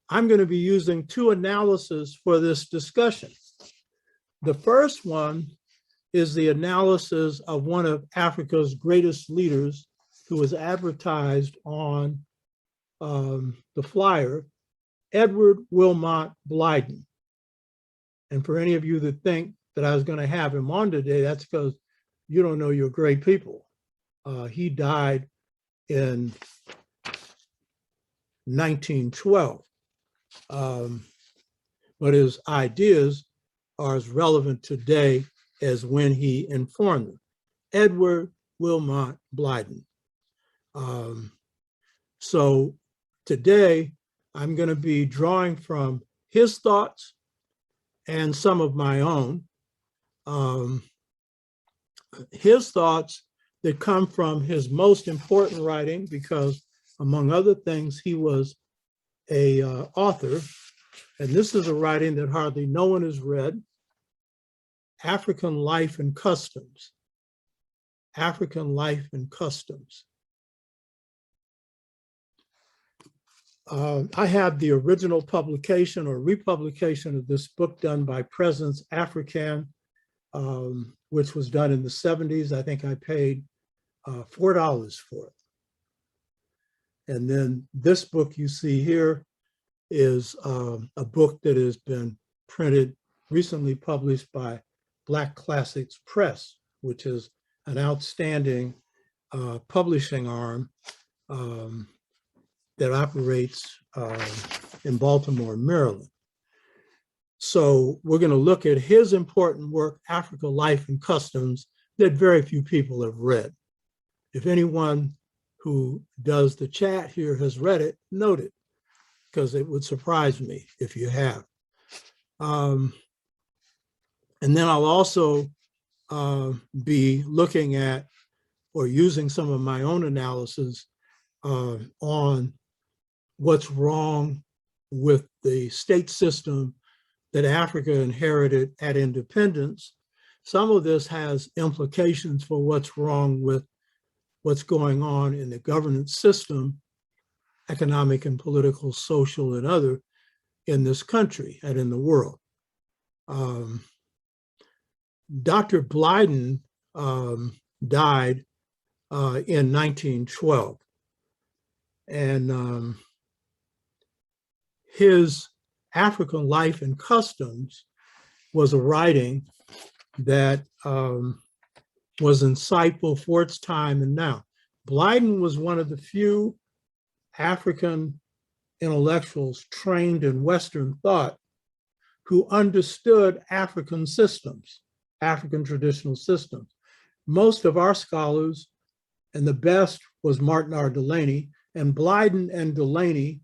I'm going to be using two analyses for this discussion. The first one is the analysis of one of Africa's greatest leaders who was advertised on the flyer, Edward Wilmot Blyden. And for any of you that think that I was going to have him on today, that's because you don't know your great people. He died in 1912, but his ideas are as relevant today as when he informed them. Edward Wilmot Blyden. So today I'm going to be drawing from his thoughts and some of my own. His thoughts that come from his most important writing, because among other things, he was a author, and this is a writing that hardly no one has read, African Life and Customs. African Life and Customs. I have the original publication or republication of this book done by Presence African, which was done in the 70s. I think I paid $4 for it. And then this book you see here is a book that has been printed, recently published by Black Classics Press, which is an outstanding publishing arm that operates in Baltimore, Maryland. So we're going to look at his important work, Africa Life and Customs, that very few people have read. If anyone who does the chat here has read it, note it, because it would surprise me if you have. And then I'll also be looking at or using some of my own analysis on what's wrong with the state system that Africa inherited at independence. Some of this has implications for what's wrong with what's going on in the governance system, economic and political, social, and other, in this country and in the world. Dr. Blyden died in 1912. And his African Life and Customs was a writing that was insightful for its time and now. Blyden was one of the few African intellectuals trained in Western thought who understood African systems, African traditional systems. Most of our scholars, and the best was Martin R. Delany, and Blyden and Delany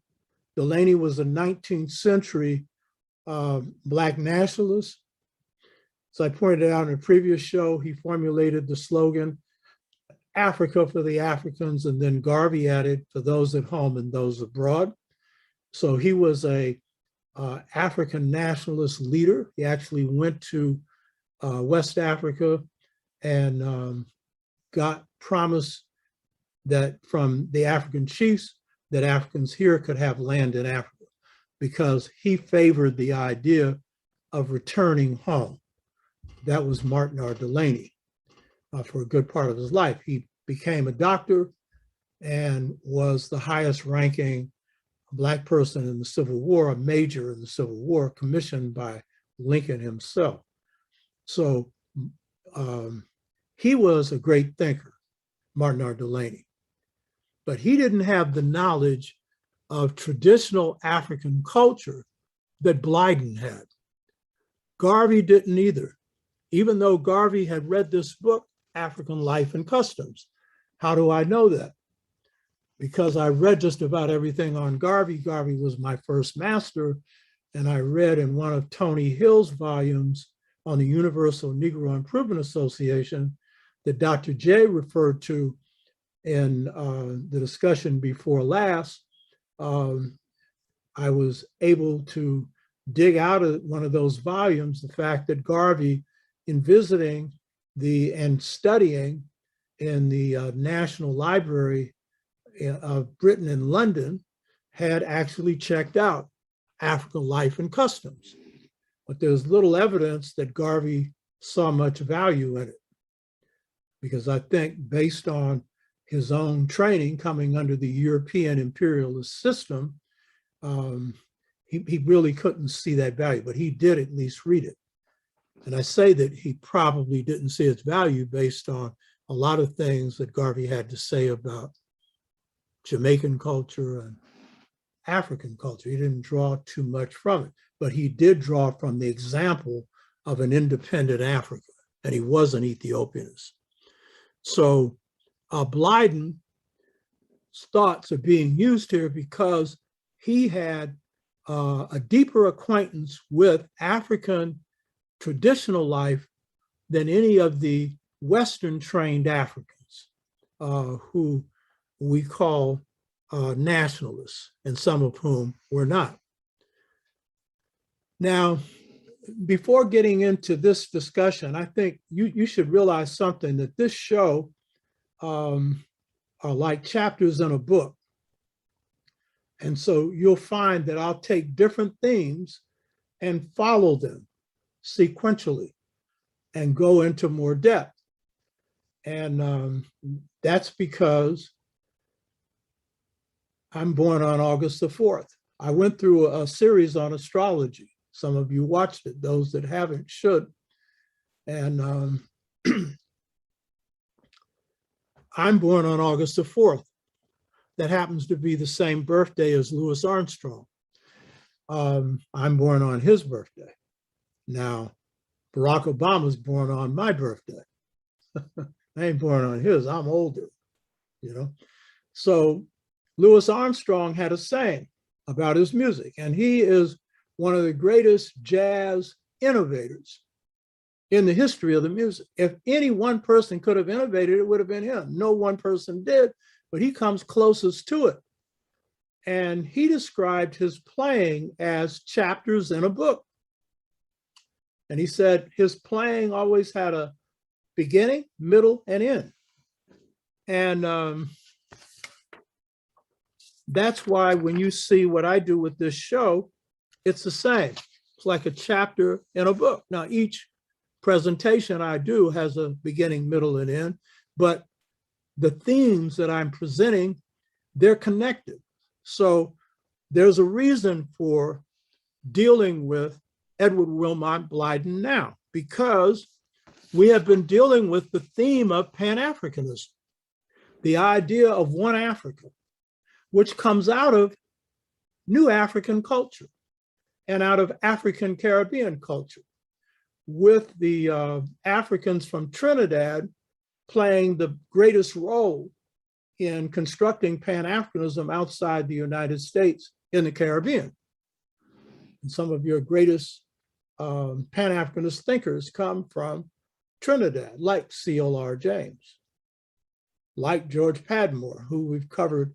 was a 19th century Black nationalist. So I pointed out in a previous show, he formulated the slogan, Africa for the Africans, and then Garvey added, for those at home and those abroad. So he was a African nationalist leader. He actually went to West Africa and got promise that from the African chiefs that Africans here could have land in Africa, because he favored the idea of returning home. That was Martin R. Delany for a good part of his life. He became a doctor and was the highest ranking Black person in the Civil War, a major in the Civil War, commissioned by Lincoln himself. So he was a great thinker, Martin R. Delany, but he didn't have the knowledge of traditional African culture that Blyden had. Garvey didn't either, even though Garvey had read this book, African Life and Customs. How do I know that? Because I read just about everything on Garvey. Garvey was my first master, and I read in one of Tony Hill's volumes on the Universal Negro Improvement Association that Dr. J referred to in the discussion before last. I was able to dig out of one of those volumes the fact that Garvey, in visiting and studying in the National Library of Britain in London, had actually checked out African life and customs. But there's little evidence that Garvey saw much value in it, because I think based on his own training coming under the European imperialist system, he really couldn't see that value, but he did at least read it. And I say that he probably didn't see its value based on a lot of things that Garvey had to say about Jamaican culture and African culture. He didn't draw too much from it, but he did draw from the example of an independent Africa, and he was an Ethiopianist. So Blyden's thoughts are being used here because he had a deeper acquaintance with African traditional life than any of the Western trained Africans who we call nationalists, and some of whom were not. Now, before getting into this discussion, I think you should realize something, that this show are like chapters in a book. And so you'll find that I'll take different themes and follow them sequentially and go into more depth. And that's because I'm born on August the 4th. I went through a series on astrology. Some of you watched it. Those that haven't should. And I'm born on August the 4th. That happens to be the same birthday as Louis Armstrong. I'm born on his birthday. Now, Barack Obama's born on my birthday. I ain't born on his, I'm older, you know? So Louis Armstrong had a saying about his music, and he is one of the greatest jazz innovators in the history of the music. If any one person could have innovated, it would have been him. No one person did, but he comes closest to it. And he described his playing as chapters in a book. And he said his playing always had a beginning, middle, and end. And that's why when you see what I do with this show, it's the same. It's like a chapter in a book. Now, each presentation I do has a beginning, middle, and end, but the themes that I'm presenting, they're connected. So there's a reason for dealing with Edward Wilmot Blyden now, because we have been dealing with the theme of Pan-Africanism, the idea of one Africa, which comes out of New African culture and out of African Caribbean culture, with the Africans from Trinidad playing the greatest role in constructing Pan-Africanism outside the United States in the Caribbean. And some of your greatest Pan-Africanist thinkers come from Trinidad, like C.L.R. James, like George Padmore, who we've covered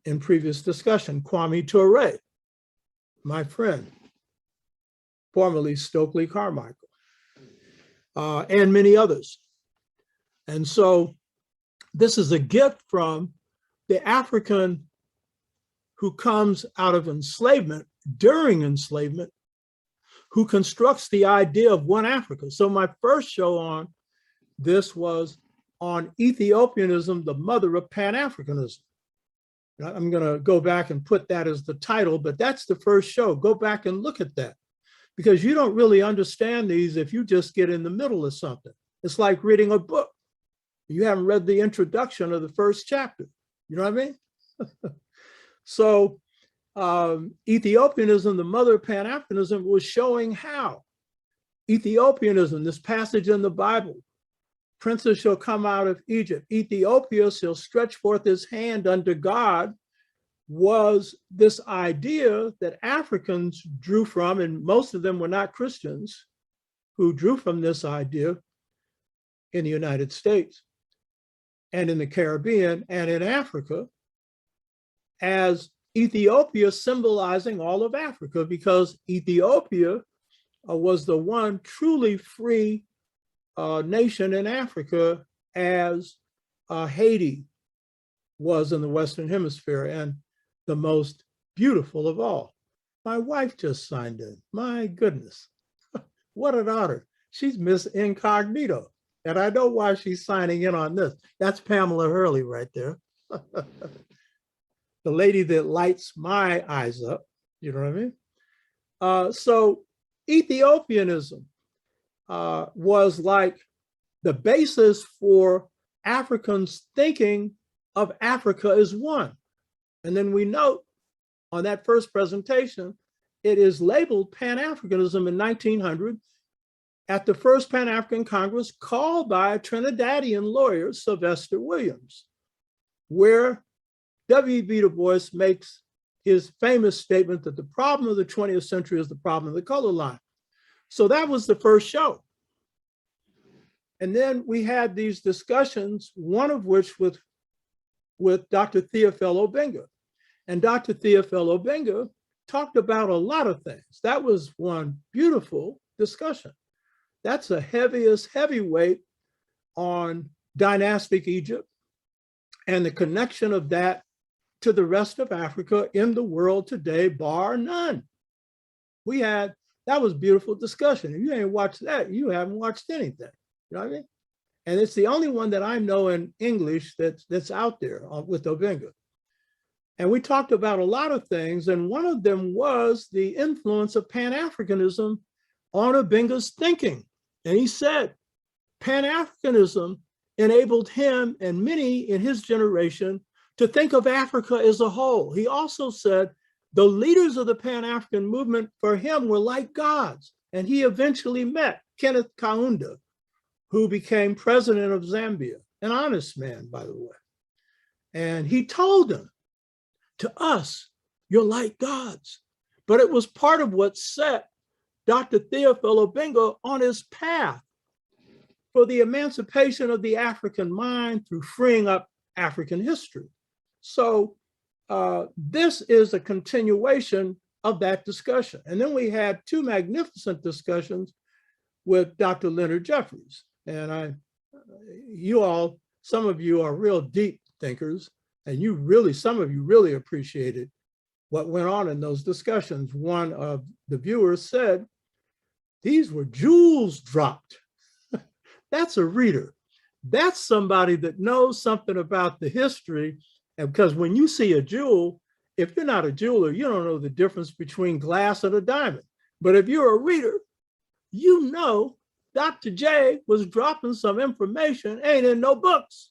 in previous discussion, Kwame Ture, my friend, formerly Stokely Carmichael, and many others. And so this is a gift from the African who comes out of enslavement, during enslavement, who constructs the idea of one Africa. So my first show on this was on Ethiopianism, the mother of Pan-Africanism. I'm going to go back and put that as the title, but that's the first show. Go back and look at that, because you don't really understand these if you just get in the middle of something. It's like reading a book. You haven't read the introduction of the first chapter. You know what I mean? So Ethiopianism, the mother of Pan-Africanism, was showing how Ethiopianism, this passage in the Bible, princes shall come out of Egypt, Ethiopia shall stretch forth his hand unto God, was this idea that Africans drew from, and most of them were not Christians, who drew from this idea in the United States and in the Caribbean and in Africa, as Ethiopia symbolizing all of Africa, because Ethiopia was the one truly free nation in Africa, as Haiti was in the Western Hemisphere, and the most beautiful of all. My wife just signed in. My goodness, what an honor. She's Miss Incognito. And I know why she's signing in on this. That's Pamela Hurley right there. The lady that lights my eyes up. You know what I mean? So Ethiopianism was like the basis for Africans thinking of Africa as one. And then we note on that first presentation, it is labeled Pan-Africanism in 1900 at the first Pan-African Congress called by a Trinidadian lawyer, Sylvester Williams, where W.E.B. Du Bois makes his famous statement that the problem of the 20th century is the problem of the color line. So that was the first show. And then we had these discussions, one of which with Dr. Theophil Obenga. And Dr. Theophil Obenga talked about a lot of things. That was one beautiful discussion. That's the heavyweight on dynastic Egypt and the connection of that to the rest of Africa in the world today, bar none. That was beautiful discussion. If you ain't watched that, you haven't watched anything. You know what I mean? And it's the only one that I know in English that's out there with Obenga. And we talked about a lot of things, and one of them was the influence of Pan-Africanism on Obenga's thinking. And he said Pan-Africanism enabled him and many in his generation to think of Africa as a whole. He also said the leaders of the Pan-African movement for him were like gods. And he eventually met Kenneth Kaunda, who became president of Zambia, an honest man, by the way. And he told him, to us, you're like gods. But it was part of what set Dr. Theophil Obenga on his path for the emancipation of the African mind through freeing up African history. So this is a continuation of that discussion. And then we had two magnificent discussions with Dr. Leonard Jeffries. And some of you are real deep thinkers, and some of you really appreciated what went on in those discussions. One of the viewers said, these were jewels dropped. That's a reader. That's somebody that knows something about the history. And because when you see a jewel, if you're not a jeweler, you don't know the difference between glass and a diamond. But if you're a reader, you know Dr. J was dropping some information, ain't in no books.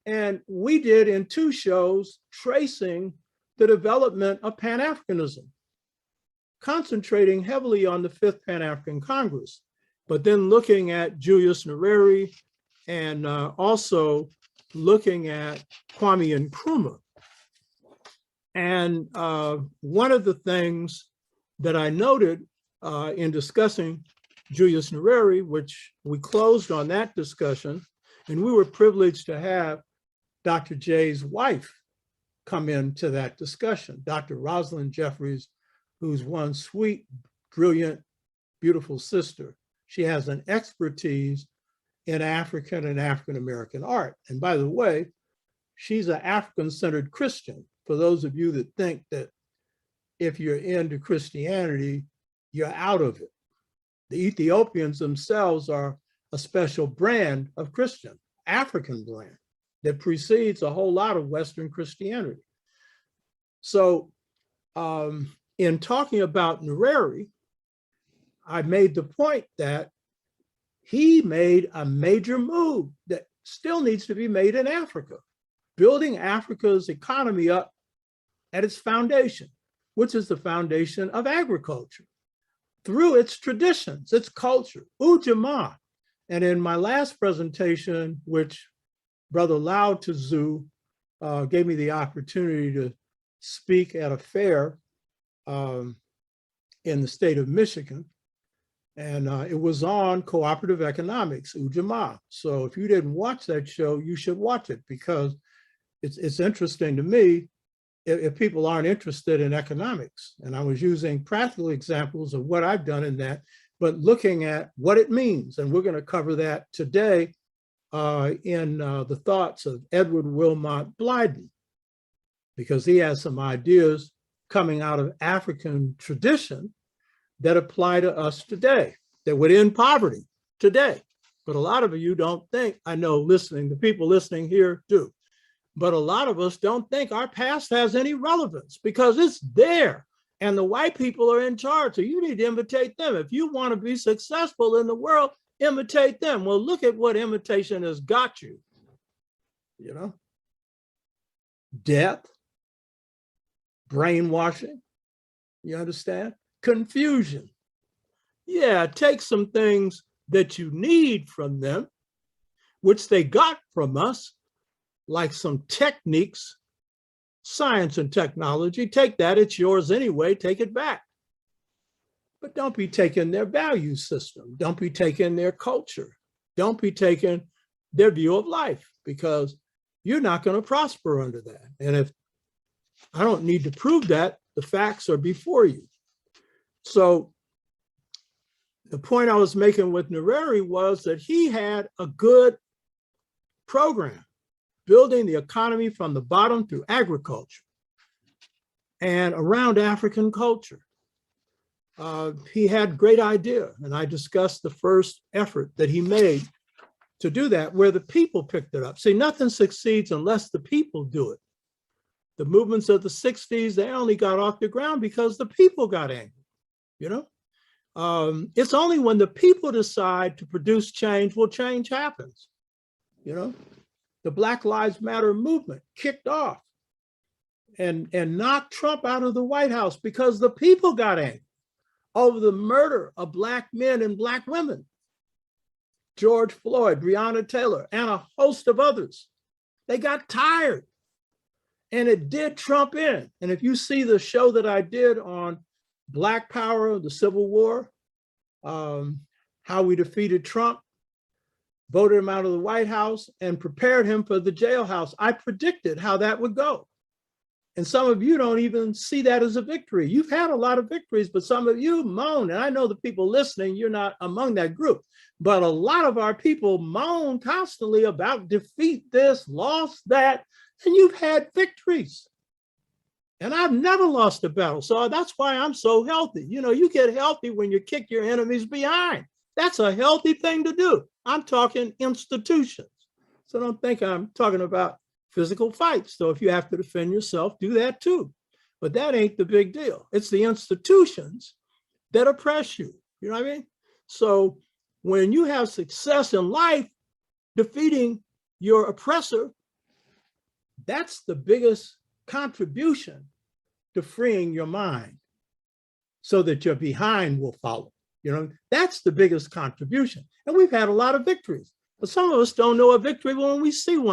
And we did in two shows tracing the development of Pan-Africanism, concentrating heavily on the Fifth Pan-African Congress, but then looking at Julius Nyerere and also looking at Kwame Nkrumah. And one of the things that I noted in discussing Julius Nyerere, which we closed on that discussion, and we were privileged to have Dr. J's wife come into that discussion, Dr. Rosalind Jeffries, who's one sweet, brilliant, beautiful sister. She has an expertise in African and African-American art. And by the way, she's an African-centered Christian. For those of you that think that if you're into Christianity, you're out of it. The Ethiopians themselves are a special brand of Christian, African brand, that precedes a whole lot of Western Christianity. So in talking about Nyerere, I made the point that he made a major move that still needs to be made in Africa, building Africa's economy up at its foundation, which is the foundation of agriculture, through its traditions, its culture, Ujamaa. And in my last presentation, which Brother Lao Tzu gave me the opportunity to speak at a fair in the state of Michigan. And it was on cooperative economics, Ujamaa. So if you didn't watch that show, you should watch it, because it's interesting to me if people aren't interested in economics. And I was using practical examples of what I've done in that, but looking at what it means. And we're going to cover that today in the thoughts of Edward Wilmot Blyden, because he has some ideas coming out of African tradition that apply to us today, that would end poverty today. But a lot of you don't think, I know the people listening here do, but a lot of us don't think our past has any relevance because it's there and the white people are in charge. So you need to imitate them. If you want to be successful in the world, imitate them. Well, look at what imitation has got you. You know, death, brainwashing, you understand? Confusion. Yeah, take some things that you need from them, which they got from us, like some techniques, science and technology. Take that, it's yours anyway, take it back. But don't be taking their value system. Don't be taking their culture. Don't be taking their view of life, because you're not going to prosper under that. And if I don't need to prove that, the facts are before you. So the point I was making with Nyerere was that he had a good program, building the economy from the bottom through agriculture and around African culture. He had great idea, and I discussed the first effort that he made to do that, where the people picked it up. See, nothing succeeds unless the people do it. The movements of the 60s, they only got off the ground because the people got angry, you know? It's only when the people decide to produce change will change happens, you know? The Black Lives Matter movement kicked off and knocked Trump out of the White House because the people got angry over the murder of Black men and Black women. George Floyd, Breonna Taylor, and a host of others. They got tired, and it did Trump in. And if you see the show that I did on Black Power, the Civil War, how we defeated Trump, voted him out of the White House, and prepared him for the jailhouse, I predicted how that would go. And some of you don't even see that as a victory. You've had a lot of victories, but some of you moan. And I know the people listening, you're not among that group. But a lot of our people moan constantly about defeat this, lost that, and you've had victories. And I've never lost a battle. So that's why I'm so healthy. You know, you get healthy when you kick your enemies behind. That's a healthy thing to do. I'm talking institutions. So don't think I'm talking about physical fights. So if you have to defend yourself, do that too. But that ain't the big deal. It's the institutions that oppress you. You know what I mean? So when you have success in life, defeating your oppressor, that's the biggest contribution to freeing your mind so that your behind will follow. You know, that's the biggest contribution. And we've had a lot of victories, but some of us don't know a victory when we see one.